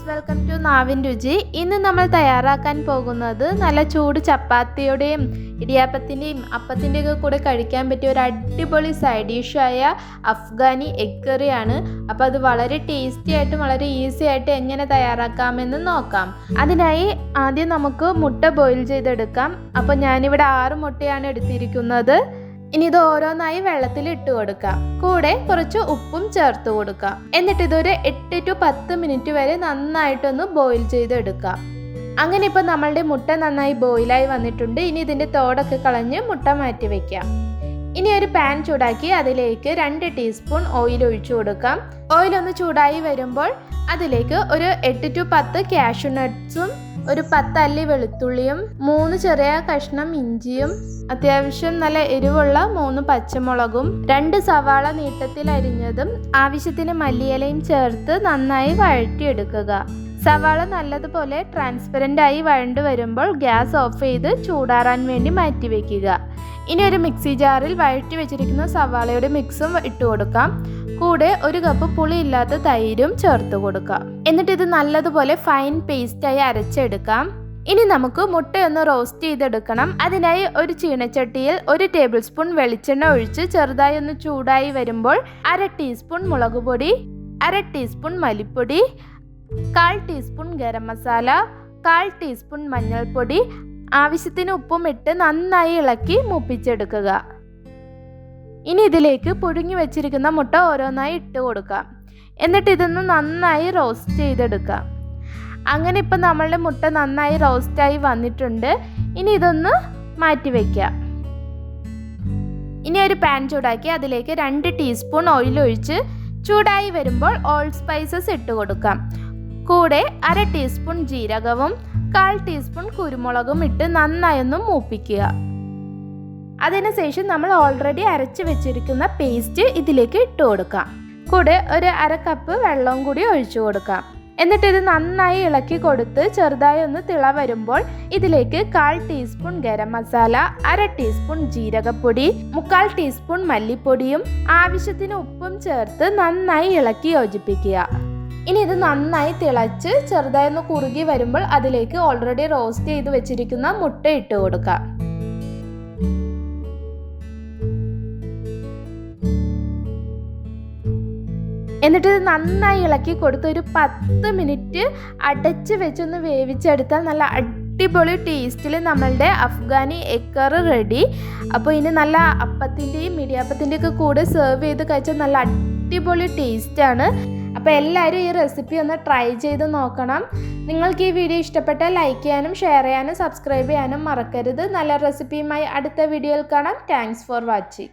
Friends, welcome to നാവിൻ രുചി. ഇന്ന് നമ്മൾ തയ്യാറാക്കാൻ പോകുന്നത് നല്ല ചൂട് ചപ്പാത്തിയുടെയും ഇടിയാപ്പത്തിൻ്റെയും അപ്പത്തിൻ്റെയൊക്കെ കൂടെ കഴിക്കാൻ പറ്റിയ ഒരു അടിപൊളി സൈഡ് ഡിഷായ അഫ്ഗാനി എഗ് കറിയാണ്. അപ്പോൾ അത് വളരെ ടേസ്റ്റി ആയിട്ടും വളരെ ഈസി ആയിട്ട് എങ്ങനെ തയ്യാറാക്കാമെന്ന് നോക്കാം. അതിനായി ആദ്യം നമുക്ക് മുട്ട ബോയിൽ ചെയ്തെടുക്കാം. അപ്പോൾ ഞാനിവിടെ 6 മുട്ടയാണ് എടുത്തിരിക്കുന്നത്. ഇനി ഇത് ഓരോന്നായി വെള്ളത്തിൽ ഇട്ട് കൊടുക്കാം. കൂടെ കുറച്ച് ഉപ്പും ചേർത്ത് കൊടുക്കാം. എന്നിട്ട് ഇതൊരു 8 to 10 മിനിറ്റ് വരെ നന്നായിട്ടൊന്ന് ബോയിൽ ചെയ്തെടുക്കാം. അങ്ങനെ ഇപ്പോൾ നമ്മളുടെ മുട്ട നന്നായി ബോയിലായി വന്നിട്ടുണ്ട്. ഇനി ഇതിൻ്റെ തോടൊക്കെ കളഞ്ഞ് മുട്ട മാറ്റി വയ്ക്കാം. ഇനി ഒരു പാൻ ചൂടാക്കി അതിലേക്ക് 2 ടീസ്പൂൺ ഓയിൽ ഒഴിച്ചു കൊടുക്കാം. ഓയിൽ ഒന്ന് ചൂടായി വരുമ്പോൾ അതിലേക്ക് ഒരു 8 to 10 കാഷ്യൂ നട്ട്സും ഒരു 10 അല്ലി വെളുത്തുള്ളിയും 3 ചെറിയ കഷ്ണം ഇഞ്ചിയും അത്യാവശ്യം നല്ല എരിവുള്ള 3 പച്ചമുളകും 2 സവാള നീട്ടത്തിൽ അരിഞ്ഞതും ആവശ്യത്തിന് മല്ലിയിലയും ചേർത്ത് നന്നായി വഴറ്റിയെടുക്കുക. സവാള നല്ലതുപോലെ ട്രാൻസ്പെറൻ്റ് ആയി വഴണ്ടു വരുമ്പോൾ ഗ്യാസ് ഓഫ് ചെയ്ത് ചൂടാറാൻ വേണ്ടി മാറ്റി വയ്ക്കുക. ഇനി ഒരു മിക്സി ജാറിൽ വഴറ്റി വെച്ചിരിക്കുന്ന സവാളയുടെ മിക്സും ഇട്ട് കൊടുക്കാം. കൂടെ 1 കപ്പ് പുളിയില്ലാത്ത തൈരും ചേർത്ത് കൊടുക്കാം. എന്നിട്ട് ഇത് നല്ലതുപോലെ ഫൈൻ പേസ്റ്റായി അരച്ചെടുക്കാം. ഇനി നമുക്ക് മുട്ടയൊന്ന് റോസ്റ്റ് ചെയ്തെടുക്കണം. അതിനായി ഒരു ചീനച്ചട്ടിയിൽ 1 ടേബിൾ സ്പൂൺ വെളിച്ചെണ്ണ ഒഴിച്ച് ചെറുതായി ഒന്ന് ചൂടായി വരുമ്പോൾ 1/2 ടീസ്പൂൺ മുളക് പൊടി, 1/2 ടീസ്പൂൺ മല്ലിപ്പൊടി, 1/4 ടീസ്പൂൺ ഗരം മസാല, 1/4 ടീസ്പൂൺ മഞ്ഞൾപ്പൊടി, ആവശ്യത്തിന് ഉപ്പും ഇട്ട് നന്നായി ഇളക്കി മൂപ്പിച്ചെടുക്കുക. ഇനി ഇതിലേക്ക് പുഴുങ്ങി വെച്ചിരിക്കുന്ന മുട്ട ഓരോന്നായി ഇട്ട് കൊടുക്കാം. എന്നിട്ട് ഇതൊന്ന് നന്നായി റോസ്റ്റ് ചെയ്തെടുക്കാം. അങ്ങനെ ഇപ്പം നമ്മളുടെ മുട്ട നന്നായി റോസ്റ്റായി വന്നിട്ടുണ്ട്. ഇനി ഇതൊന്ന് മാറ്റി വയ്ക്കാം. ഇനി ഒരു പാൻ ചൂടാക്കി അതിലേക്ക് 2 ടീസ്പൂൺ ഓയിൽ ഒഴിച്ച് ചൂടായി വരുമ്പോൾ ഓൾ സ്പൈസസ് ഇട്ട് കൊടുക്കാം. കൂടെ 1/2 ടീസ്പൂൺ ജീരകവും 1/4 ടീസ്പൂൺ കുരുമുളകും ഇട്ട് നന്നായി ഒന്ന് മൂപ്പിക്കുക. അതിനുശേഷം നമ്മൾ ഓൾറെഡി അരച്ച് വെച്ചിരിക്കുന്ന പേസ്റ്റ് ഇതിലേക്ക് ഇട്ട് കൊടുക്കാം. കൂടെ ഒരു 1/2 കപ്പ് വെള്ളവും കൂടി ഒഴിച്ചു കൊടുക്കാം. എന്നിട്ട് ഇത് നന്നായി ഇളക്കി കൊടുത്ത് ചെറുതായി ഒന്ന് തിള വരുമ്പോൾ ഇതിലേക്ക് 1/4 ടീസ്പൂൺ ഗരം മസാല, 1/2 ടീസ്പൂൺ ജീരകപ്പൊടി, 1/4 ടീസ്പൂൺ മല്ലിപ്പൊടിയും ആവശ്യത്തിന് ഉപ്പും ചേർത്ത് നന്നായി ഇളക്കി യോജിപ്പിക്കുക. ഇനി ഇത് നന്നായി തിളച്ച് ചെറുതായി ഒന്ന് കുറുകി വരുമ്പോൾ അതിലേക്ക് ഓൾറെഡി റോസ്റ്റ് ചെയ്ത് വെച്ചിരിക്കുന്ന മുട്ട ഇട്ട് കൊടുക്കാം. എന്നിട്ട് ഇത് നന്നായി ഇളക്കി കൊടുത്ത് ഒരു 10 മിനിറ്റ് അടച്ച് വെച്ചൊന്ന് വേവിച്ചെടുത്താൽ നല്ല അടിപൊളി ടേസ്റ്റിൽ നമ്മളുടെ അഫ്ഗാനി എഗ് കറി റെഡി. അപ്പോൾ ഇനി നല്ല അപ്പത്തിൻ്റെയും ഇടിയപ്പത്തിൻ്റെയൊക്കെ കൂടെ സെർവ് ചെയ്ത് കഴിച്ചാൽ നല്ല അടിപൊളി ടേസ്റ്റാണ്. അപ്പോൾ എല്ലാവരും ഈ റെസിപ്പി ഒന്ന് ട്രൈ ചെയ്ത് നോക്കണം. നിങ്ങൾക്ക് ഈ വീഡിയോ ഇഷ്ടപ്പെട്ടാൽ ലൈക്ക് ചെയ്യാനും ഷെയർ ചെയ്യാനും സബ്സ്ക്രൈബ് ചെയ്യാനും മറക്കരുത്. നല്ല റെസിപ്പിയുമായി അടുത്ത വീഡിയോയിൽ കാണാം. Thanks for watching.